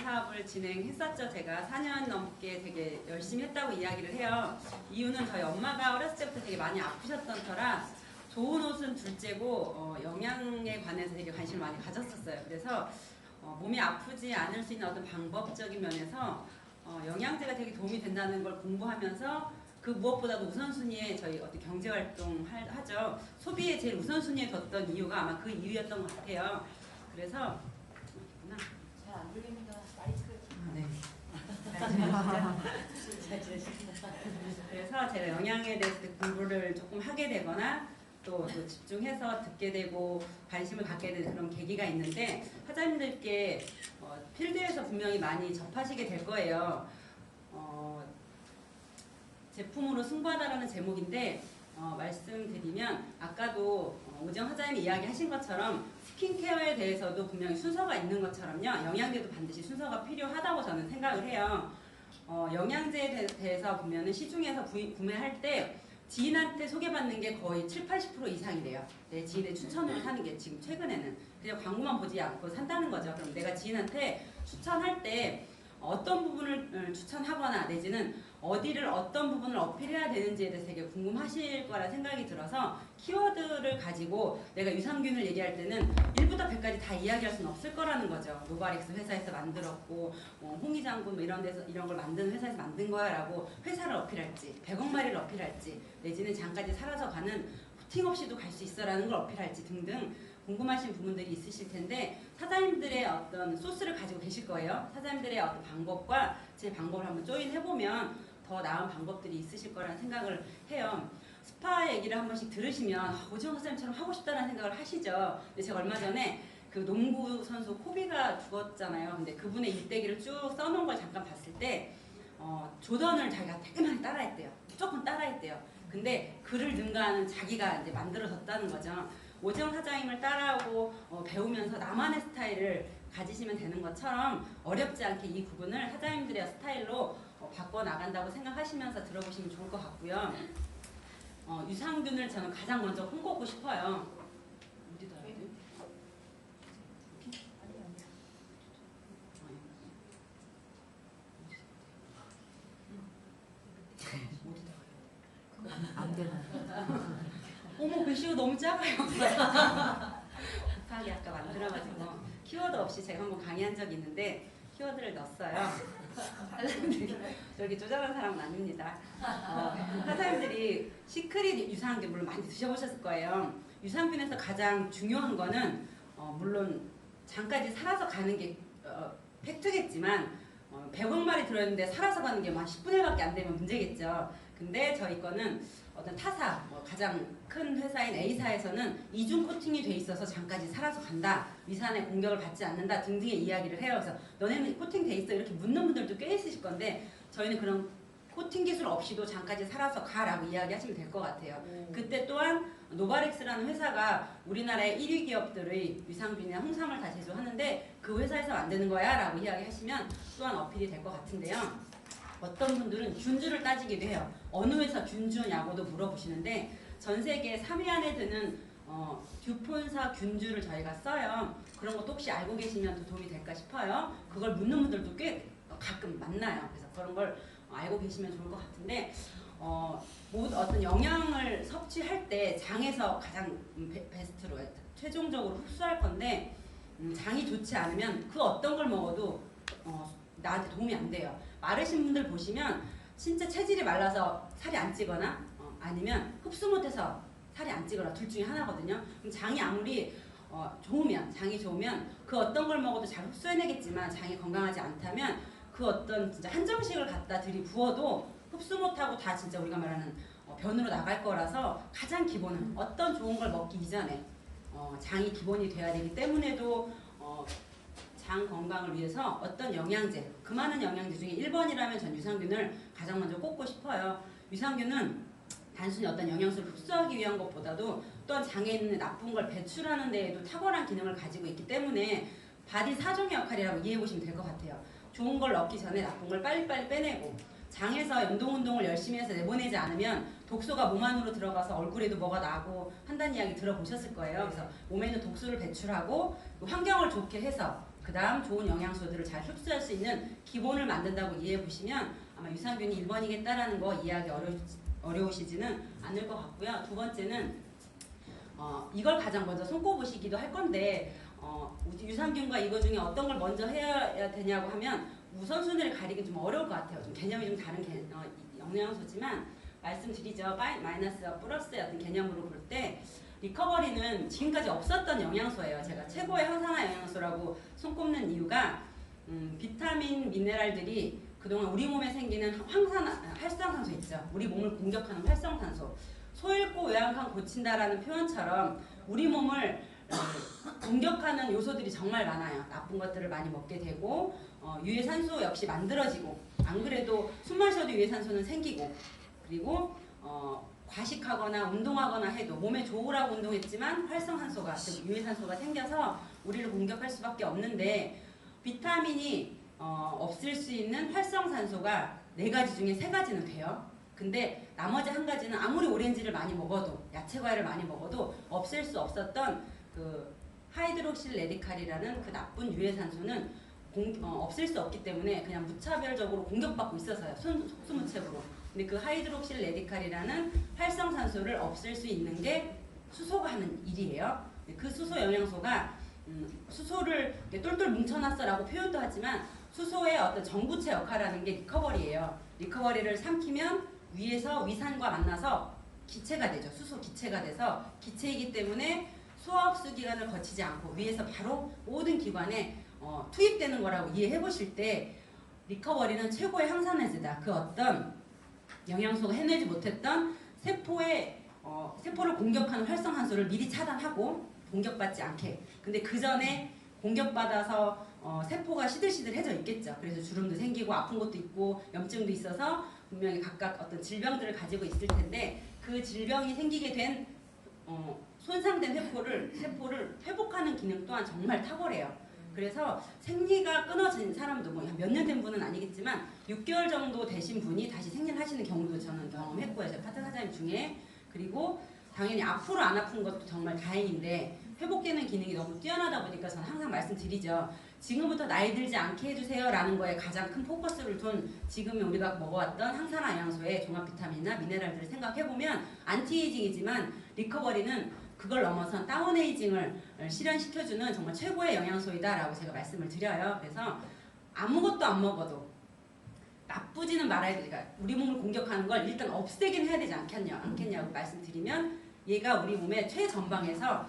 사업을 진행했었죠. 제가 4년 넘게 되게 열심히 했다고 이야기를 해요. 이유는 저희 엄마가 어렸을 때부터 되게 많이 아프셨던 터라 좋은 옷은 둘째고 영양에 관해서 되게 관심을 많이 가졌었어요. 그래서 몸이 아프지 않을 수 있는 어떤 방법적인 면에서 영양제가 되게 도움이 된다는 걸 공부하면서 그 무엇보다도 우선순위에 저희 어떤 경제활동 하죠. 소비에 제일 우선순위에 뒀던 이유가 아마 그 이유였던 것 같아요. 그래서 잘 안 들립니다. 마이크. 네. 그래서 제가 영양에 대해서 공부를 조금 하게 되거나 또 집중해서 듣게 되고 관심을 갖게 되는 그런 계기가 있는데 사장님들께 필드에서 분명히 많이 접하시게 될 거예요. 제품으로 승부하다라는 제목인데 말씀드리면 아까도 오정 사장님이 이야기하신 것처럼 스킨케어에 대해서도 분명히 순서가 있는 것처럼요. 영양제도 반드시 순서가 필요하다고 저는 생각을 해요. 영양제에 대해서 보면은 시중에서 구매할 때 지인한테 소개받는 게 거의 70~80% 이상이래요. 내 지인의 추천으로 사는 게 지금 최근에는 그냥 광고만 보지 않고 산다는 거죠. 그럼 내가 지인한테 추천할 때 어떤 부분을 추천하거나 내지는 어디를 어떤 부분을 어필해야 되는지에 대해서 되게 궁금하실 거라 생각이 들어서 키워드를 가지고 내가 유산균을 얘기할 때는 1부터 100까지 다 이야기할 수는 없을 거라는 거죠. 노바렉스 회사에서 만들었고 홍의장군 뭐 이런 데서 이런 걸 만드는 회사에서 만든 거야 라고 회사를 어필할지 100억 마리를 어필할지 내지는 장까지 사라져 가는 부팅 없이도 갈 수 있어 라는 걸 어필할지 등등 궁금하신 부분들이 있으실 텐데 사장님들의 어떤 소스를 가지고 계실 거예요. 사장님들의 어떤 방법과 제 방법을 한번 조인해보면 더 나은 방법들이 있으실 거라는 생각을 해요. 스파 얘기를 한 번씩 들으시면 오지영 선생님처럼 하고 싶다는 생각을 하시죠. 근데 제가 얼마 전에 그 농구 선수 코비가 죽었잖아요. 근데 그분의 일대기를 쭉 써놓은 걸 잠깐 봤을 때 조던을 자기가 되게 많이 따라했대요. 무조건 따라했대요. 근데 그를 능가하는 자기가 이제 만들어졌다는 거죠. 오지영 사장님을 따라하고 배우면서 나만의 스타일을 가지시면 되는 것처럼 어렵지 않게 이 부분을 사장님들의 스타일로 바꿔나간다고 생각하시면서 들어보시면 좋을 것 같고요. 유산균을 저는 가장 먼저 홍보하고 싶어요. 어디다 해야 돼? 안 되나? 어머 글씨가 너무 작아요. 급하게 아까 만들어가지고 키워드 없이 제가 한번 강의한 적이 있는데 키워드를 넣었어요. 여기 조작한 사람은 아닙니다. 사장님들이 시크릿 유산균 물론 많이 드셔보셨을 거예요. 유산균에서 가장 중요한 거는 물론 장까지 살아서 가는 게 팩트겠지만 100억 마리 들어있는데 살아서 가는 게 한 10분의 1밖에 안 되면 문제겠죠. 근데 저희 거는 어떤 타사, 가장 큰 회사인 A사에서는 이중 코팅이 돼 있어서 장까지 살아서 간다. 위산의 공격을 받지 않는다. 등등의 이야기를 해요. 그래서 너네는 코팅 돼 있어? 이렇게 묻는 분들도 꽤 있으실 건데 저희는 그런 코팅 기술 없이도 장까지 살아서 가라고 이야기하시면 될 것 같아요. 그때 또한 노바렉스라는 회사가 우리나라의 1위 기업들의 유산균이나 홍삼을 다 제조하는데 그 회사에서 만드는 거야 라고 이야기하시면 또한 어필이 될 것 같은데요. 어떤 분들은 균주를 따지기도 해요. 어느 회사 균주냐고도 물어보시는데 전 세계 3위 안에 드는 듀폰사 균주를 저희가 써요. 그런 것도 혹시 알고 계시면 더 도움이 될까 싶어요. 그걸 묻는 분들도 꽤 가끔 만나요. 그래서 그런 걸 알고 계시면 좋을 것 같은데 어떤 영양을 섭취할 때 장에서 가장 베스트로 최종적으로 흡수할 건데 장이 좋지 않으면 그 어떤 걸 먹어도 나한테 도움이 안 돼요. 마르신 분들 보시면 진짜 체질이 말라서 살이 안 찌거나 아니면 흡수 못해서 살이 안 찌거나 둘 중에 하나거든요. 그럼 장이 아무리 장이 좋으면 그 어떤 걸 먹어도 잘 흡수해내겠지만 장이 건강하지 않다면 그 어떤 진짜 한정식을 갖다 들이부어도 흡수 못하고 다 진짜 우리가 말하는 변으로 나갈 거라서 가장 기본은 어떤 좋은 걸 먹기 이전에 장이 기본이 돼야 되기 때문에도 장 건강을 위해서 어떤 영양제, 그 많은 영양제 중에 1번이라면 전 유산균을 가장 먼저 꼽고 싶어요. 유산균은 단순히 어떤 영양소를 흡수하기 위한 것보다도 또한 장에 있는 나쁜 걸 배출하는 데에도 탁월한 기능을 가지고 있기 때문에 바디 사정의 역할이라고 이해해보시면 될 것 같아요. 좋은 걸 넣기 전에 나쁜 걸 빨리빨리 빼내고 장에서 연동운동을 열심히 해서 내보내지 않으면 독소가 몸 안으로 들어가서 얼굴에도 뭐가 나고 한다는 이야기 들어보셨을 거예요. 그래서 몸에 있는 독소를 배출하고 환경을 좋게 해서 그 다음 좋은 영양소들을 잘 흡수할 수 있는 기본을 만든다고 이해해 보시면 아마 유산균이 1번이겠다라는 거 이해하기 어려우시지는 않을 것 같고요. 두 번째는 이걸 가장 먼저 손꼽으시기도 할 건데 유산균과 이거 중에 어떤 걸 먼저 해야 되냐고 하면 우선순위를 가리기 좀 어려울 것 같아요. 좀 개념이 좀 다른 영양소지만 말씀드리죠. 마이너스와 플러스의 어떤 개념으로 볼 때 리커버리는 지금까지 없었던 영양소예요. 제가 최고의 항산화 영양소라고 손꼽는 이유가 비타민, 미네랄들이 그동안 우리 몸에 생기는 활성산소 있죠. 우리 몸을 공격하는 활성산소. 소 잃고 외양간 고친다라는 표현처럼 우리 몸을 공격하는 요소들이 정말 많아요. 나쁜 것들을 많이 먹게 되고 유해산소 역시 만들어지고 안 그래도 숨 마셔도 유해산소는 생기고 그리고 과식하거나 운동하거나 해도 몸에 좋으라고 운동했지만 활성산소가 즉 유해산소가 생겨서 우리를 공격할 수밖에 없는데 비타민이 없을 수 있는 활성산소가 4가지 중에 3가지는 돼요. 근데 나머지 1가지는 아무리 오렌지를 많이 먹어도 야채 과일을 많이 먹어도 없앨 수 없었던 그 하이드록실 레디칼이라는 그 나쁜 유해산소는 없앨 수 없기 때문에 그냥 무차별적으로 공격받고 있어서요. 속수무책으로. 근데 그 하이드록실 레디칼이라는 활성산소를 없앨 수 있는 게 수소가 하는 일이에요. 그 수소 영양소가 수소를 똘똘 뭉쳐놨어라고 표현도 하지만 수소의 어떤 정부체 역할을 하는 게 리커버리예요. 리커버리를 삼키면 위에서 위산과 만나서 기체가 되죠. 수소 기체가 돼서 기체이기 때문에 소화흡수 기관을 거치지 않고 위에서 바로 모든 기관에 투입되는 거라고 이해해 보실 때 리커버리는 최고의 항산화제다. 그 어떤 영양소가 해내지 못했던 세포를 공격하는 활성산소를 미리 차단하고 공격받지 않게. 근데 그 전에 공격받아서 세포가 시들시들해져 있겠죠. 그래서 주름도 생기고 아픈 것도 있고 염증도 있어서 분명히 각각 어떤 질병들을 가지고 있을 텐데 그 질병이 생기게 된 손상된 세포를 회복하는 기능 또한 정말 탁월해요. 그래서 생리가 끊어진 사람도 뭐 몇 년 된 분은 아니겠지만 6개월 정도 되신 분이 다시 생리를 하시는 경우도 저는 경험했고요. 제 파트 사장님 중에. 그리고 당연히 앞으로 안 아픈 것도 정말 다행인데 회복되는 기능이 너무 뛰어나다 보니까 저는 항상 말씀드리죠. 지금부터 나이 들지 않게 해주세요 라는 거에 가장 큰 포커스를 둔 지금 우리가 먹어왔던 항산화 영양소의 종합 비타민이나 미네랄들을 생각해보면 안티에이징이지만 리커버리는 그걸 넘어선 다운에이징을 실현시켜주는 정말 최고의 영양소이다 라고 제가 말씀을 드려요. 그래서 아무것도 안 먹어도 나쁘지는 말아야 되니까 우리 몸을 공격하는 걸 일단 없애긴 해야 되지 않겠냐고 말씀드리면 얘가 우리 몸의 최전방에서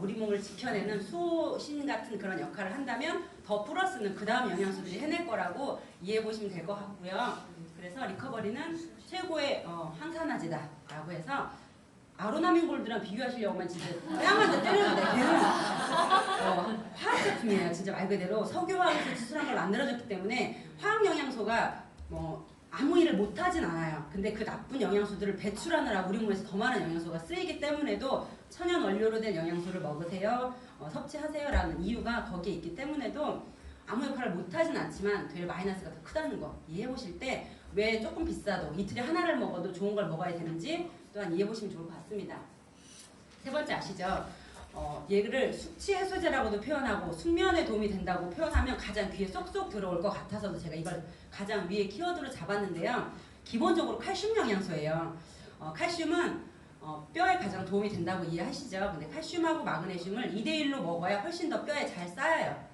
우리 몸을 지켜내는 수호신 같은 그런 역할을 한다면 더 플러스는 그 다음 영양소들이 해낼 거라고 이해해 보시면 될 것 같고요. 그래서 리커버리는 최고의 항산화제다 라고 해서 아로나민 골드랑 비교하시려고만 진짜 뺨한테 때렸는데 걔는 화학 제품이에요. 진짜 말 그대로 석유화학에서 추출한 걸 만들어졌기 때문에 화학 영양소가 아무 일을 못하진 않아요. 근데 그 나쁜 영양소들을 배출하느라 우리 몸에서 더 많은 영양소가 쓰이기 때문에도 천연 원료로 된 영양소를 먹으세요, 섭취하세요 라는 이유가 거기에 있기 때문에도 아무 역할을 못하진 않지만 되려 마이너스가 더 크다는 거 이해해 보실 때 왜 조금 비싸도 이틀에 하나를 먹어도 좋은 걸 먹어야 되는지 또한 이해해 보시면 좋을 것 같습니다. 세 번째 아시죠? 얘를 숙취 해소제라고도 표현하고 숙면에 도움이 된다고 표현하면 가장 귀에 쏙쏙 들어올 것 같아서도 제가 이걸 가장 위에 키워드로 잡았는데요. 기본적으로 칼슘 영양소예요. 칼슘은 뼈에 가장 도움이 된다고 이해하시죠? 근데 칼슘하고 마그네슘을 2대1로 먹어야 훨씬 더 뼈에 잘 쌓여요.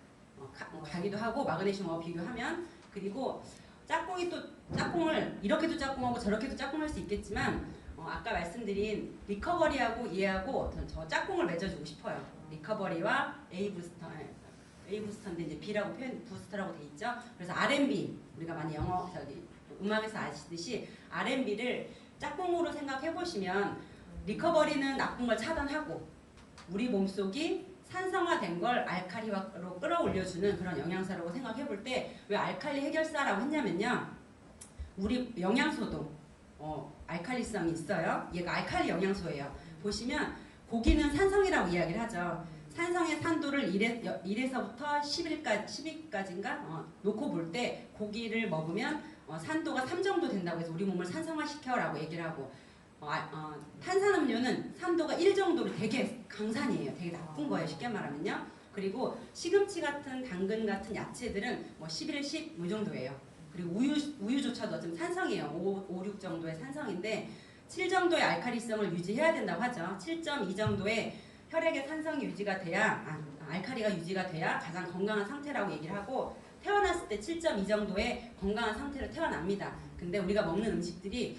가기도 하고 마그네슘하고 비교하면. 그리고 짝꿍을 이렇게도 짝꿍하고 저렇게도 짝꿍할 수 있겠지만 아까 말씀드린 리커버리하고 얘하고 저 짝꿍을 맺어주고 싶어요. 리커버리와 A부스터인데 이제 B라고 부스터라고 돼 있죠. 그래서 R&B 우리가 많이 음악에서 아시듯이 R&B를 짝꿍으로 생각해 보시면 리커버리는 나쁜 걸 차단하고 우리 몸속이 산성화된 걸 알칼리화로 끌어올려주는 그런 영양소라고 생각해 볼 때 왜 알칼리 해결사라고 했냐면요. 우리 영양소도 알칼리성이 있어요. 얘가 알칼리 영양소예요. 보시면 고기는 산성이라고 이야기를 하죠. 산성의 산도를 1에서부터 10일까지인가 놓고 볼 때 고기를 먹으면 산도가 3 정도 된다고 해서 우리 몸을 산성화시켜라고 얘기를 하고 탄산음료는 산도가 1 정도로 되게 강산이에요. 되게 나쁜 거예요. 쉽게 말하면요. 그리고 시금치 같은 당근 같은 야채들은 뭐 11, 10 이 정도예요. 그리고 우유조차도 좀 산성이에요. 5, 6 정도의 산성인데 7 정도의 알칼리성을 유지해야 된다고 하죠. 7.2 정도의 혈액의 산성이 유지가 돼야 알칼리가 유지가 돼야 가장 건강한 상태라고 얘기를 하고 태어났을 때 7.2 정도의 건강한 상태로 태어납니다. 근데 우리가 먹는 음식들이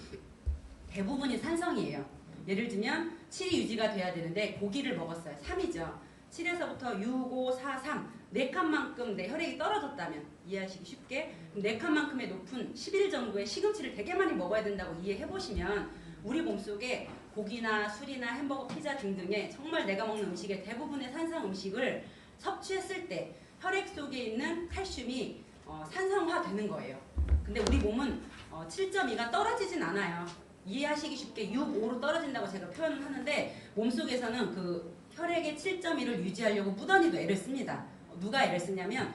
대부분이 산성이에요. 예를 들면 7이 유지가 돼야 되는데 고기를 먹었어요. 3이죠. 7에서부터 6, 5, 4, 3 4칸만큼 내 혈액이 떨어졌다면 이해하시기 쉽게 4칸만큼의 높은 11 정도의 시금치를 되게 많이 먹어야 된다고 이해해보시면 우리 몸속에 고기나 술이나 햄버거, 피자 등등의 정말 내가 먹는 음식의 대부분의 산성 음식을 섭취했을 때 혈액 속에 있는 칼슘이 산성화되는 거예요. 근데 우리 몸은 7.2가 떨어지진 않아요. 이해하시기 쉽게 6, 5로 떨어진다고 제가 표현을 하는데 몸속에서는 그 혈액의 7.1을 유지하려고 무던히도 애를 씁니다. 누가 애를 쓰냐면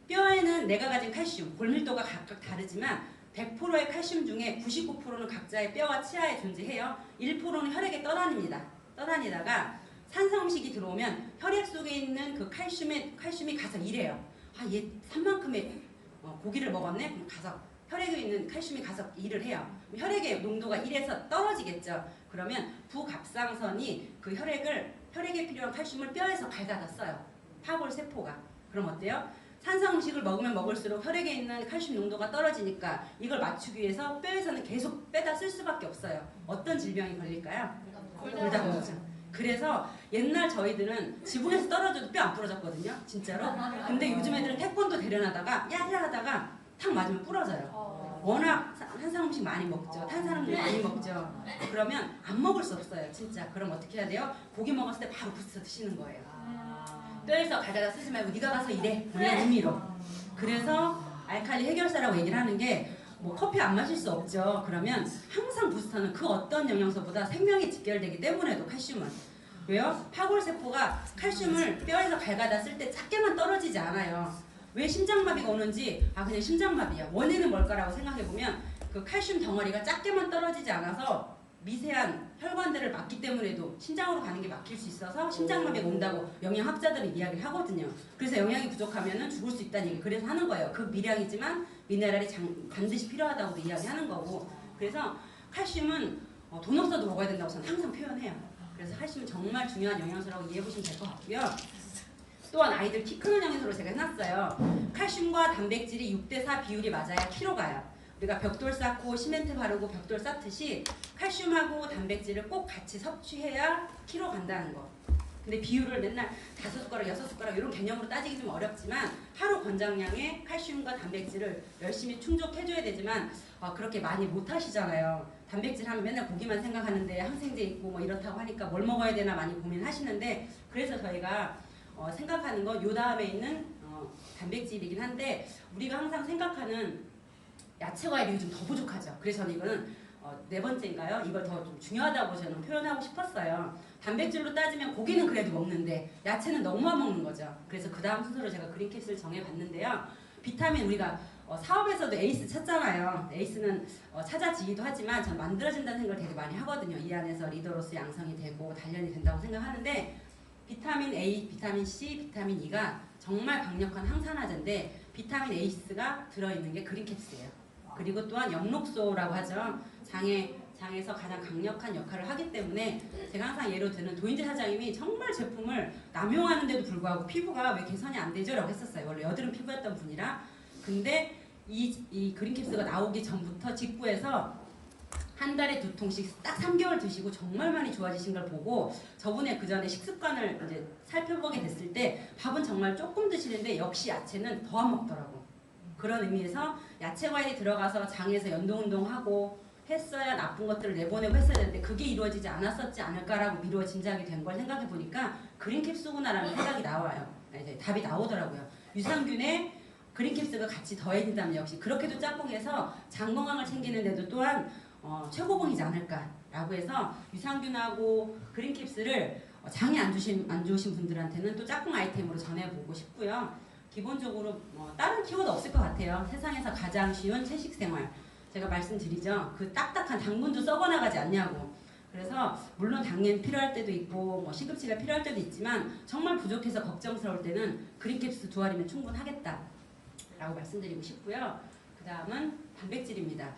뼈에는 내가 가진 칼슘, 골밀도가 각각 다르지만 100%의 칼슘 중에 99%는 각자의 뼈와 치아에 존재해요. 1%는 혈액에 떠다닙니다. 떠다니다가 산성음식이 들어오면 혈액 속에 있는 그 칼슘이 가서 일해요. 얘 산만큼의 고기를 먹었네? 그럼 가서 혈액에 있는 칼슘이 가서 일을 해요. 혈액의 농도가 1에서 떨어지겠죠. 그러면 부갑상선이 그 혈액에 필요한 칼슘을 뼈에서 갈가다 써요. 파골세포가. 그럼 어때요? 산성 음식을 먹으면 먹을수록 혈액에 있는 칼슘 농도가 떨어지니까 이걸 맞추기 위해서 뼈에서는 계속 빼다 쓸 수밖에 없어요. 어떤 질병이 걸릴까요? 골다공증. 그래서 옛날 저희들은 지붕에서 떨어져도 뼈 안 부러졌거든요. 진짜로. 근데 요즘 애들은 태권도 대련하다가 야야 하다가 탁 맞으면 부러져요. 워낙 산성 음식 많이 먹죠. 탄산음료 많이 먹죠. 그러면 안 먹을 수 없어요. 진짜. 그럼 어떻게 해야 돼요? 고기 먹었을 때 바로 부숴서 드시는 거예요. 뼈에서 가져다 쓰지 말고 네가 가서 일해. 이런 의미로. 그래서 알칼리 해결사라고 얘기를 하는 게 뭐 커피 안 마실 수 없죠. 그러면 항상 부스터는 그 어떤 영양소보다 생명이 직결되기 때문에도 칼슘은. 왜요? 파골세포가 칼슘을 뼈에서 갈가다 쓸 때 작게만 떨어지지 않아요. 왜 심장마비가 오는지 그냥 심장마비야. 원인은 뭘까라고 생각해보면 그 칼슘 덩어리가 작게만 떨어지지 않아서 미세한 혈관들을 막기 때문에도 심장으로 가는 게 막힐 수 있어서 심장마비가 온다고 영양학자들은 이야기를 하거든요. 그래서 영양이 부족하면 죽을 수 있다는 얘기 그래서 하는 거예요. 극미량이지만 미네랄이 반드시 필요하다고 이야기하는 거고. 그래서 칼슘은 돈 없어도 먹어야 된다고 저는 항상 표현해요. 그래서 칼슘은 정말 중요한 영양소라고 이해해보시면 될 것 같고요. 또한 아이들 키 크는 영양소로 제가 해놨어요. 칼슘과 단백질이 6대4 비율이 맞아야 키로 가요. 우리가 벽돌 쌓고 시멘트 바르고 벽돌 쌓듯이 칼슘하고 단백질을 꼭 같이 섭취해야 키로 간다는 거. 근데 비율을 맨날 5숟가락, 6숟가락 이런 개념으로 따지기 좀 어렵지만 하루 권장량의 칼슘과 단백질을 열심히 충족해줘야 되지만 그렇게 많이 못 하시잖아요. 단백질 하면 맨날 고기만 생각하는데 항생제 있고 뭐 이렇다고 하니까 뭘 먹어야 되나 많이 고민하시는데 그래서 저희가 생각하는 건 요 다음에 있는 단백질이긴 한데 우리가 항상 생각하는 야채 과일이 요즘 더 부족하죠. 그래서 저는 이거는 4번째인가요? 이걸 더 좀 중요하다고 저는 표현하고 싶었어요. 단백질로 따지면 고기는 그래도 먹는데 야채는 너무 안 먹는 거죠. 그래서 그 다음 순서로 제가 그린캡슐을 정해봤는데요. 비타민 우리가 사업에서도 에이스 찾잖아요. 에이스는 찾아지기도 하지만 전 만들어진다는 생각을 되게 많이 하거든요. 이 안에서 리더로서 양성이 되고 단련이 된다고 생각하는데 비타민 A, 비타민 C, 비타민 E가 정말 강력한 항산화제인데 비타민 에이스가 들어있는 게 그린캡슐이에요. 그리고 또한 엽록소라고 하죠. 장에서 가장 강력한 역할을 하기 때문에 제가 항상 예로 드는 도인재 사장님이 정말 제품을 남용하는데도 불구하고 피부가 왜 개선이 안 되죠? 라고 했었어요. 원래 여드름 피부였던 분이라. 근데 이 그린캡슐가 나오기 전부터 직구해서 한 달에 2통씩 딱 3개월 드시고 정말 많이 좋아지신 걸 보고 저번에 그 전에 식습관을 이제 살펴보게 됐을 때 밥은 정말 조금 드시는데 역시 야채는 더 안 먹더라고. 그런 의미에서 야채 과일이 들어가서 장에서 연동운동하고 했어야 나쁜 것들을 내보내고 했어야 되는데 그게 이루어지지 않았었지 않을까라고 미루어 짐작이 된 걸 생각해 보니까 그린캡슐구나라는 생각이 나와요. 이제 답이 나오더라고요. 유산균에 그린캡슐가 같이 더해진다면 역시 그렇게도 짝꿍해서 장 건강을 챙기는데도 또한 최고봉이지 않을까라고 해서 유산균하고 그린캡슐을 장이 안 좋으신 분들한테는 또 짝꿍 아이템으로 전해보고 싶고요. 기본적으로 다른 키워드 없을 것 같아요. 세상에서 가장 쉬운 채식생활. 제가 말씀드리죠. 그 딱딱한 당분도 썩어나가지 않냐고. 그래서 물론 당연히 필요할 때도 있고 뭐 시급치가 필요할 때도 있지만 정말 부족해서 걱정스러울 때는 그린캡스 2알이면 충분하겠다라고 말씀드리고 싶고요. 그 다음은 단백질입니다.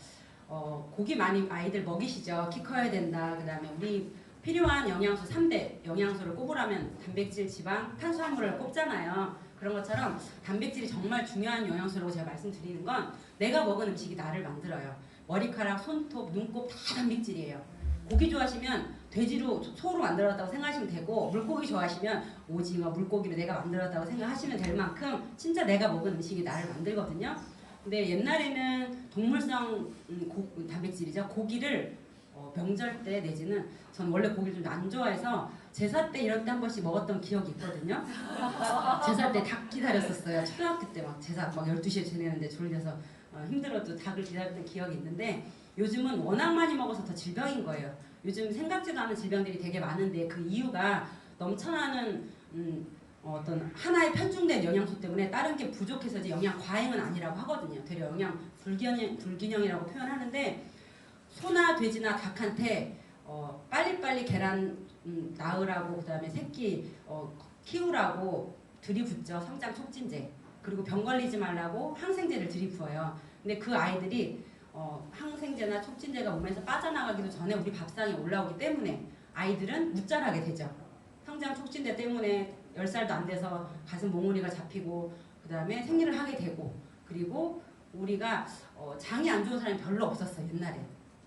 고기 많이 아이들 먹이시죠. 키 커야 된다. 그 다음에 우리 필요한 영양소 3대 영양소를 꼽으라면 단백질, 지방, 탄수화물을 꼽잖아요. 그런 것처럼 단백질이 정말 중요한 영양소라고 제가 말씀드리는 건 내가 먹은 음식이 나를 만들어요. 머리카락, 손톱, 눈곱 다 단백질이에요. 고기 좋아하시면 돼지로 소로 만들었다고 생각하시면 되고 물고기 좋아하시면 오징어, 물고기를 내가 만들었다고 생각하시면 될 만큼 진짜 내가 먹은 음식이 나를 만들거든요. 근데 옛날에는 동물성 단백질이죠. 고기를 명절 때 내지는 전 원래 고기를 좀 안 좋아해서 제사 때 이런 때 한 번씩 먹었던 기억이 있거든요. 제사 때 닭 기다렸었어요. 초등학교 때 막 제사 막 12시에 지내는데 졸려서 힘들어도 닭을 기다렸던 기억이 있는데 요즘은 워낙 많이 먹어서 더 질병인 거예요. 요즘 생각지도 않은 질병들이 되게 많은데 그 이유가 넘쳐나는 어떤 하나의 편중된 영양소 때문에 다른 게 부족해서지 영양 과잉은 아니라고 하거든요. 되려 영양 불균형이라고 표현하는데 소나 돼지나 닭한테 빨리빨리 계란 낳으라고 그다음에 새끼 키우라고 들이붓죠. 성장 촉진제. 그리고 병 걸리지 말라고 항생제를 들이부어요. 근데 그 아이들이 항생제나 촉진제가 몸에서 빠져나가기도 전에 우리 밥상에 올라오기 때문에 아이들은 못 자라게 되죠. 성장 촉진제 때문에 10살도 안 돼서 가슴 몽우리가 잡히고 그 다음에 생리를 하게 되고 그리고 우리가 장이 안 좋은 사람이 별로 없었어요. 옛날에.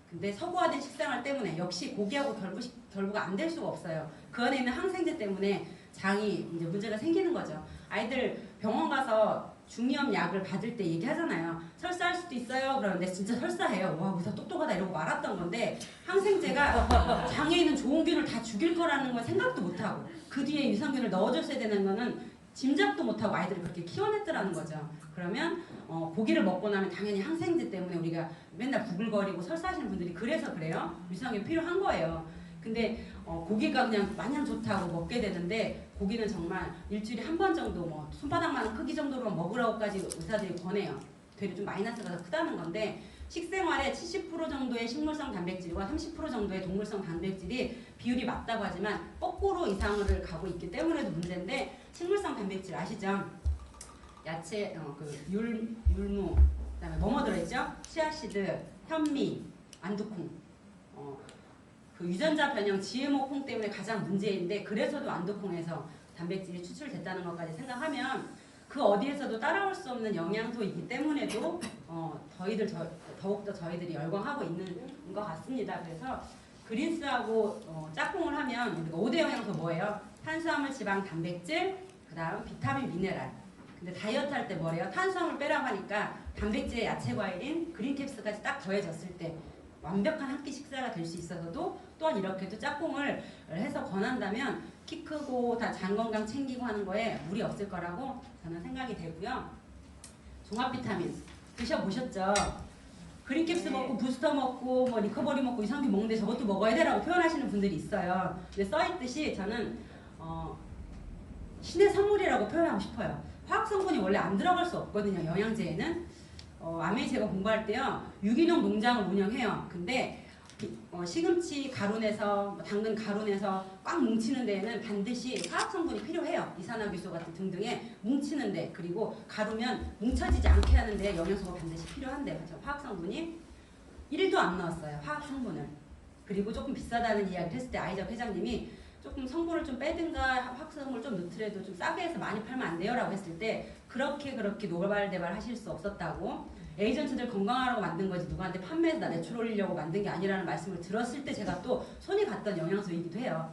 근데 서구화된 식생활 때문에 역시 고기하고 결부가 안 될 수가 없어요. 그 안에 있는 항생제 때문에 장이 이제 문제가 생기는 거죠. 아이들 병원 가서 중이염 약을 받을 때 얘기하잖아요. 설사할 수도 있어요. 그러는데 진짜 설사해요. 와 의사 똑똑하다 이러고 말았던 건데 항생제가 장에 있는 좋은 균을 다 죽일 거라는 건 생각도 못하고 그 뒤에 유산균을 넣어줬어야 되는 거는 짐작도 못하고 아이들을 그렇게 키워냈더라는 거죠. 그러면 고기를 먹고 나면 당연히 항생제 때문에 우리가 맨날 부글거리고 설사하시는 분들이 그래서 그래요. 유산균이 필요한 거예요. 근데 고기가 그냥 마냥 좋다고 먹게 되는데 고기는 정말 일주일에 한 번 정도 뭐 손바닥만한 크기 정도로 먹으라고까지 의사들이 권해요. 되게 좀 마이너스가 더 크다는 건데 식생활에 70% 정도의 식물성 단백질과 30% 정도의 동물성 단백질이 비율이 맞다고 하지만 거꾸로 이상을 가고 있기 때문에도 문제인데 식물성 단백질 아시죠? 야채, 율무, 그다음에 뭐뭐 들어있죠? 치아씨드, 현미, 안두콩. 그 유전자 변형 GMO 콩 때문에 가장 문제인데 그래서도 안두콩에서 단백질이 추출됐다는 것까지 생각하면 그 어디에서도 따라올 수 없는 영양소이기 때문에도 더욱더 저희들이 열광하고 있는 것 같습니다. 그래서 그린스하고 짝꿍을 하면 우리가 5대 영양소 뭐예요? 탄수화물, 지방, 단백질, 그 다음 비타민, 미네랄. 근데 다이어트 할 때 뭐래요? 탄수화물 빼라고 하니까 단백질의 야채 과일인 그린캡스까지 딱 더해졌을 때 완벽한 한 끼 식사가 될 수 있어서도 또한 이렇게 또 짝꿍을 해서 권한다면 키 크고 다 장 건강 챙기고 하는 거에 무리 없을 거라고 저는 생각이 되고요. 종합 비타민 드셔보셨죠? 그린캡스 먹고 부스터 먹고 뭐 리커버리 먹고 유산균 먹는데 저것도 먹어야 되라고 표현하시는 분들이 있어요. 근데 써있듯이 저는 신의 선물이라고 표현하고 싶어요. 화학 성분이 원래 안 들어갈 수 없거든요. 영양제에는. 아메이 제가 공부할 때요. 유기농 농장을 운영해요. 근데 시금치 가루내서 당근 가루내서 꽉 뭉치는 데에는 반드시 화학 성분이 필요해요. 이산화탄소 같은 등등에 뭉치는 데 그리고 가루면 뭉쳐지지 않게 하는 데 영양소가 반드시 필요한데 그렇죠? 화학 성분이 1도 안 넣었어요. 화학 성분을. 그리고 조금 비싸다는 이야기를 했을 때 아이작 회장님이 조금 성분을 좀 빼든가 화학성분을 좀 넣더라도 좀 싸게 해서 많이 팔면 안 돼요 라고 했을 때 그렇게 노발대발 하실 수 없었다고 에이전트들 건강하라고 만든 거지 누구한테 판매해서 나 매출 올리려고 만든 게 아니라는 말씀을 들었을 때 제가 또 손이 갔던 영양소이기도 해요.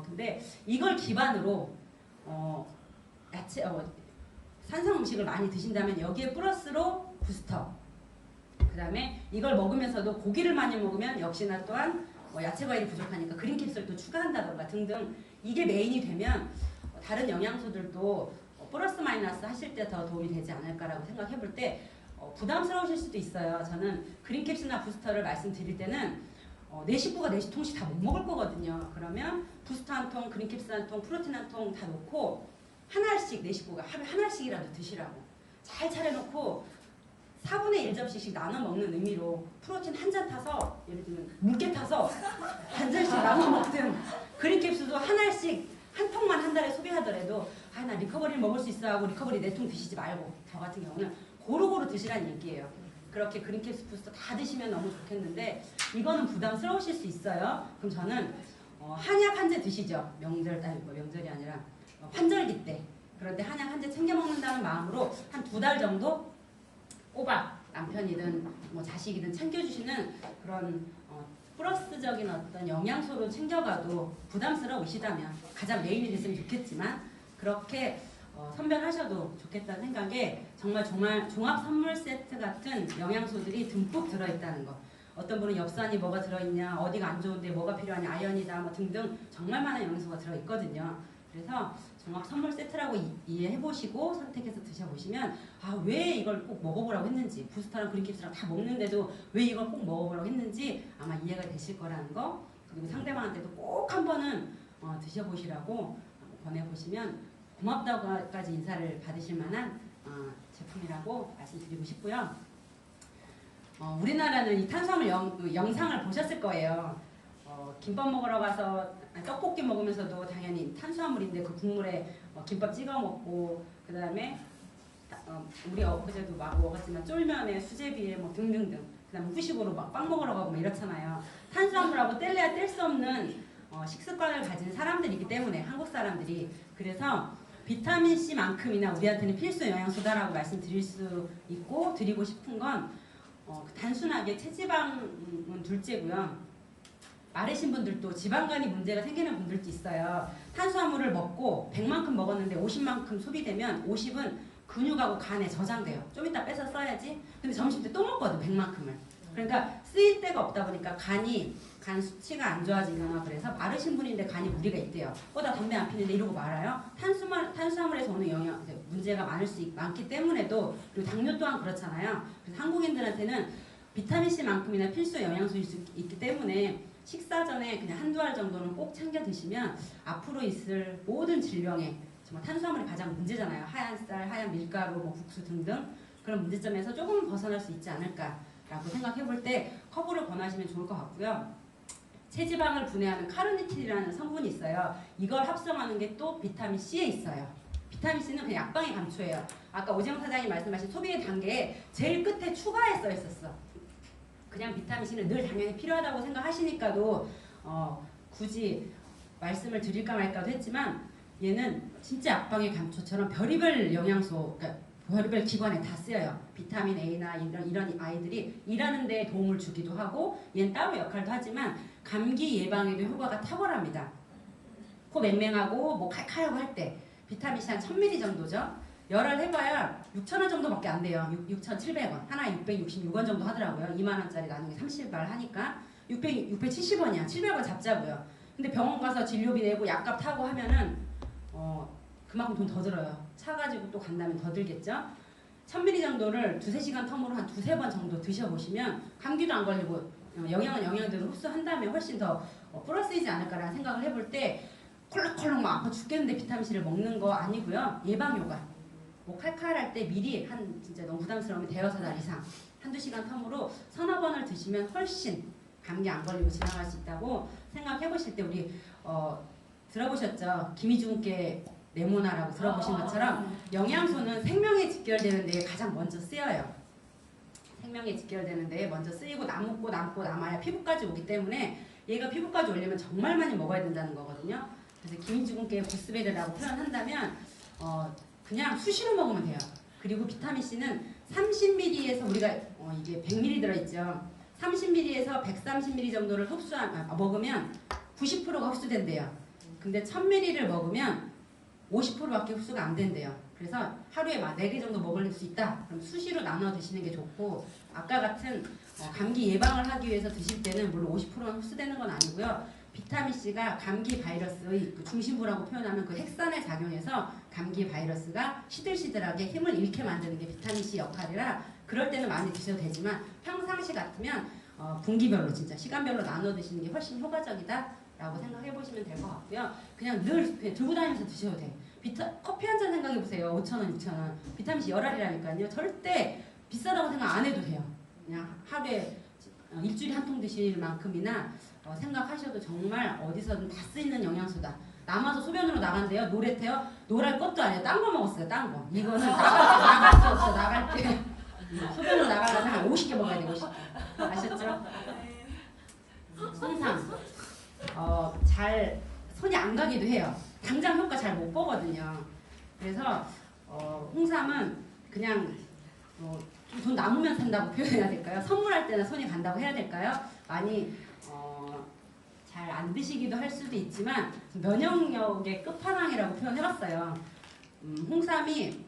근데 이걸 기반으로 야채 산성 음식을 많이 드신다면 여기에 플러스로 부스터 그 다음에 이걸 먹으면서도 고기를 많이 먹으면 역시나 또한 야채 과일이 부족하니까 그린캡슐을 또 추가한다던가 등등 이게 메인이 되면 다른 영양소들도 플러스 마이너스 하실 때 더 도움이 되지 않을까라고 생각해 볼 때 부담스러우실 수도 있어요. 저는 그린캡슐이나 부스터를 말씀드릴 때는 내 식구가 4통씩 다 못 먹을 거거든요. 그러면 부스터 한 통, 그린캡슐 한 통, 프로틴 한 통 다 놓고 하나씩 내 식구가 하루에 하나씩이라도 드시라고 잘 차려놓고 4분의 1접시씩 나눠 먹는 의미로 프로틴 한 잔 타서 예를 들면 물개 타서 한 잔씩 나눠 먹든 그린캡슐도 한 알씩 한 통만 한 달에 소비하더라도 나 리커버리를 먹을 수 있어 하고 리커버리 4통 드시지 말고 저 같은 경우는 고루고루 드시라는 얘기예요. 그렇게 그린캡슐 부스터 다 드시면 너무 좋겠는데 이거는 부담스러우실 수 있어요. 그럼 저는 한약 한 제 드시죠. 명절이 아니라 환절기 때. 그럴 때 한약 한 제 챙겨 먹는다는 마음으로 한 2달 정도 꼬박 남편이든 뭐 자식이든 챙겨주시는 그런 플러스적인 어떤 영양소로 챙겨가도 부담스러우시다면 가장 메인이 됐으면 좋겠지만 그렇게 선별하셔도 좋겠다는 생각에 정말 종합 선물 세트 같은 영양소들이 듬뿍 들어있다는 거. 어떤 분은 엽산이 뭐가 들어있냐, 어디가 안 좋은데 뭐가 필요하냐, 아연이다 뭐 등등 정말 많은 영양소가 들어있거든요. 그래서 종합 선물 세트라고 이해해보시고 선택해서 드셔보시면 왜 이걸 꼭 먹어보라고 했는지 부스터랑 그린캡슐랑 다 먹는데도 왜 이걸 꼭 먹어보라고 했는지 아마 이해가 되실 거라는 거. 그리고 상대방한테도 꼭 한 번은 드셔보시라고 권해보시면 고맙다고까지 인사를 받으실 만한 제품이라고 말씀드리고 싶고요. 우리나라는 이 탄수화물 영상을 보셨을 거예요. 김밥 먹으러 가서 떡볶이 먹으면서도 당연히 탄수화물인데 그 국물에 김밥 찍어 먹고 그 다음에 우리 엊그제도 막 먹었지만 쫄면에 수제비에 뭐 등등등 그 다음에 후식으로 막 빵 먹으러 가고 막 이렇잖아요. 탄수화물하고 뗄래야 뗄 수 없는 식습관을 가진 사람들이기 때문에 한국 사람들이 그래서 비타민C만큼이나 우리한테는 필수 영양소다라고 말씀드릴 수 있고 드리고 싶은 건 단순하게 체지방은 둘째고요. 마르신 분들도 지방간이 문제가 생기는 분들도 있어요. 탄수화물을 먹고 100만큼 먹었는데 50만큼 소비되면 50은 근육하고 간에 저장돼요. 좀 이따 뺏어 써야지. 근데 점심 때 또 먹거든 100만큼을. 그러니까 쓰일 데가 없다 보니까 간 수치가 안 좋아지거나 그래서 마르신 분인데 간이 무리가 있대요. 나 담배 안 피는데 이러고 말아요. 탄수화물에서 오는 문제가 많기 때문에도 그리고 당뇨 또한 그렇잖아요. 그래서 한국인들한테는 비타민C만큼이나 필수 영양소일 수 있기 때문에 식사 전에 그냥 한두 알 정도는 꼭 챙겨 드시면 앞으로 있을 모든 질병에 정말 탄수화물이 가장 문제잖아요. 하얀 쌀, 하얀 밀가루, 뭐 국수 등등 그런 문제점에서 조금 벗어날 수 있지 않을까라고 생각해 볼 때 커브를 권하시면 좋을 것 같고요. 체지방을 분해하는 카르니틴이라는 성분이 있어요. 이걸 합성하는 게 또 비타민C에 있어요. 비타민C는 그냥 약방의 감초예요. 아까 오재영 사장님 말씀하신 소비의 단계에 제일 끝에 추가에 써 있었어. 그냥 비타민C는 늘 당연히 필요하다고 생각하시니까도 굳이 말씀을 드릴까 말까도 했지만 얘는 진짜 약방의 감초처럼 별의별 영양소, 그러니까 별의별 기관에 다 쓰여요. 비타민 A나 이런 아이들이 일하는 데 도움을 주기도 하고 얘는 따로 역할도 하지만 감기 예방에도 효과가 탁월합니다. 코 맹맹하고 뭐 칼칼하고 할 때 비타민C 한 1000ml 정도죠. 열을 해봐야 6,000원 정도밖에 안 돼요. 6,700원. 하나에 666원 정도 하더라고요. 2만원짜리 나중에 30발 하니까 670원이야. 700원 잡자고요. 근데 병원 가서 진료비 내고 약값 타고 하면은 그만큼 돈 더 들어요. 차가지고 또 간다면 더 들겠죠. 1000ml 정도를 2-3시간 텀으로 한 2-3번 정도 드셔보시면 감기도 안 걸리고 영양은 영양대로 흡수한다면 훨씬 더 플러스이지 않을까라는 생각을 해볼 때 콜록콜록 막 아파 죽겠는데 비타민C를 먹는 거 아니고요. 예방효과. 뭐 칼칼할 때 미리 진짜 너무 부담스러우면 대여섯 달 이상 1-2시간 텀으로 서너 번을 드시면 훨씬 감기 안 걸리고 지나갈 수 있다고 생각해 보실 때 우리 들어보셨죠? 김희중께 네모나라고 들어보신 것처럼 영양소는 생명에 직결되는 데에 가장 먼저 쓰여요. 생명에 직결되는 데에 먼저 쓰이고 남고 남아야 피부까지 오기 때문에 얘가 피부까지 오려면 정말 많이 먹어야 된다는 거거든요. 그래서 김희중께 보스베르라고 표현한다면 그냥 수시로 먹으면 돼요. 그리고 비타민C는 30ml에서 우리가 이게 100ml 들어있죠. 30ml에서 130ml 정도를 먹으면 90%가 흡수된대요. 근데 1000ml를 먹으면 50%밖에 흡수가 안 된대요. 그래서 하루에 막 4개 정도 먹을 수 있다. 그럼 수시로 나눠 드시는 게 좋고 아까 같은 감기 예방을 하기 위해서 드실 때는 물론 50%는 흡수되는 건 아니고요. 비타민C가 감기 바이러스의 그 중심부라고 표현하면 그 핵산에 작용해서 감기 바이러스가 시들시들하게 힘을 잃게 만드는 게 비타민C 역할이라 그럴 때는 많이 드셔도 되지만 평상시 같으면 분기별로 진짜 시간별로 나눠 드시는 게 훨씬 효과적이다 라고 생각해 보시면 될 것 같고요. 그냥 늘 들고 다니면서 드셔도 돼. 커피 한 잔 생각해 보세요. 5,000원, 6,000원. 비타민C 열알이라니까요. 절대 비싸다고 생각 안 해도 돼요. 그냥 하루에 일주일에 한 통 드실 만큼이나 생각하셔도 정말 어디서든 다 쓰이는 영양소다. 남아서 소변으로 나간대요. 노랬대요. 노랄 것도 아니에요. 딴 거 먹었어요. 딴 거. 이거는 나갈 수 없어. 나갈 때 소변으로 나가려면 한 50개 먹어야 돼. 50개. 아셨죠? 홍삼. 잘 손이 안 가기도 해요. 당장 효과 잘 못 보거든요. 그래서 홍삼은 그냥 돈 남으면 산다고 표현해야 될까요? 선물할 때는 손이 간다고 해야 될까요? 많이 잘 안 드시기도 할 수도 있지만 면역력의 끝판왕이라고 표현해봤어요. 홍삼이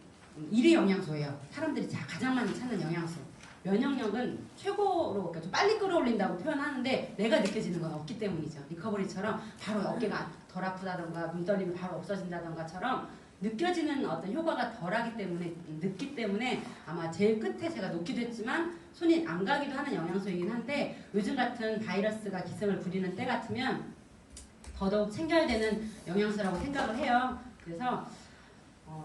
1위 영양소예요. 사람들이 가장 많이 찾는 영양소. 면역력은 최고로 그러니까 좀 빨리 끌어올린다고 표현하는데 내가 느껴지는 건 없기 때문이죠. 리커버리처럼 바로 어깨가 덜 아프다던가 눈떨림이 바로 없어진다던가처럼 느껴지는 어떤 효과가 덜하기 때문에 늦기 때문에 아마 제일 끝에 제가 놓기도 했지만 손이 안 가기도 하는 영양소이긴 한데 요즘 같은 바이러스가 기승을 부리는 때 같으면 더더욱 챙겨야 되는 영양소라고 생각을 해요. 그래서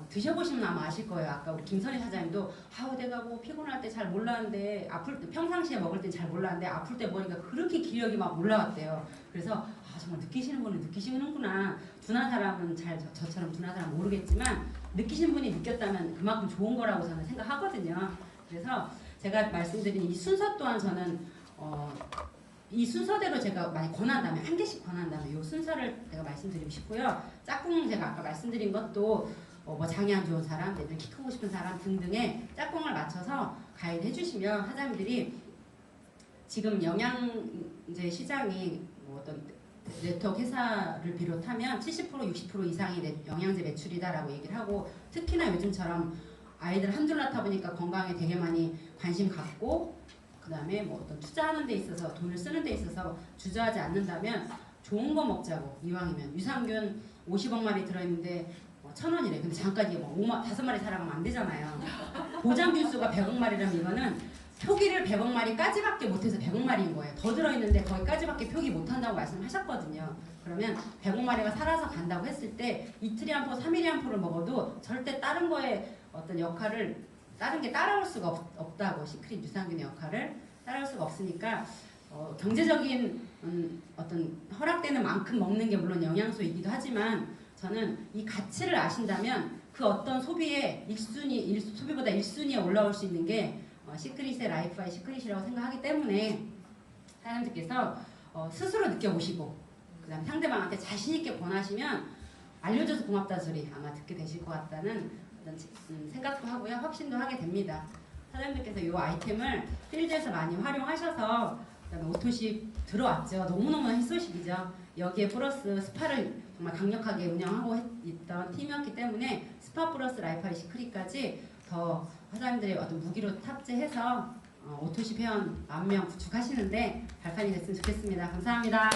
드셔보시면 아마 아실 거예요. 아까 우리 김선희 사장님도 내가 뭐 피곤할 때 잘 몰랐는데 아플 때 평상시에 먹을 땐 잘 몰랐는데 아플 때 먹으니까 그렇게 기력이 막 올라왔대요. 그래서 정말 느끼시는 분은 느끼시는구나. 둔한 사람은 저처럼 둔한 사람은 모르겠지만 느끼신 분이 느꼈다면 그만큼 좋은 거라고 저는 생각하거든요. 그래서 제가 말씀드린 이 순서 또한 저는 이 순서대로 제가 많이 권한다면 한 개씩 권한다면 이 순서를 제가 말씀드리고 싶고요. 짝꿍 제가 아까 말씀드린 것도 뭐 장이 안 좋은 사람, 내들 키 크고 싶은 사람 등등의 짝꿍을 맞춰서 가이드 해주시면 사장님들이 지금 영양제 시장이 뭐 어떤 네트워크 회사를 비롯하면 70% 60% 이상이 영양제 매출이다라고 얘기를 하고 특히나 요즘처럼 아이들 한둘 낳다 보니까 건강에 되게 많이 관심 갖고 그 다음에 뭐 어떤 투자하는 데 있어서 돈을 쓰는 데 있어서 주저하지 않는다면 좋은 거 먹자고 이왕이면 유산균 50억 마리 들어있는데 1,000원이래. 근데 잠깐 이게 뭐 5마리 사랑하면 안 되잖아요. 보장균 수가 100억 마리라면 이거는 표기를 100억 마리까지밖에 못해서 100억 마리인 거예요. 더 들어있는데 거기까지밖에 표기 못한다고 말씀하셨거든요. 그러면 100억 마리가 살아서 간다고 했을 때 이틀에 한 포, 3일에 한 포를 먹어도 절대 다른 거에 어떤 역할을 다른 게 따라올 수가 없다고 시크릿 유산균의 역할을 따라올 수가 없으니까 경제적인 어떤 허락되는 만큼 먹는 게 물론 영양소이기도 하지만 저는 이 가치를 아신다면 그 어떤 소비의 소비보다 1순위에 올라올 수 있는 게 시크릿의 라이프와의 시크릿이라고 생각하기 때문에 사람들께서 스스로 느껴보시고 그 다음 상대방한테 자신있게 권하시면 알려줘서 고맙다 소리 아마 듣게 되실 것 같다는 어떤 생각도 하고요. 확신도 하게 됩니다. 사장님들께서 이 아이템을 필드에서 많이 활용하셔서 그다음에 오토십 들어왔죠. 너무너무 희소식이죠. 여기에 플러스 스파를 정말 강력하게 운영하고 있던 팀이었기 때문에 스파 플러스 라이프아이 시크릿까지 더 사장님들의 어떤 무기로 탑재해서 오토십 회원 10,000명 구축하시는데 발판이 됐으면 좋겠습니다. 감사합니다.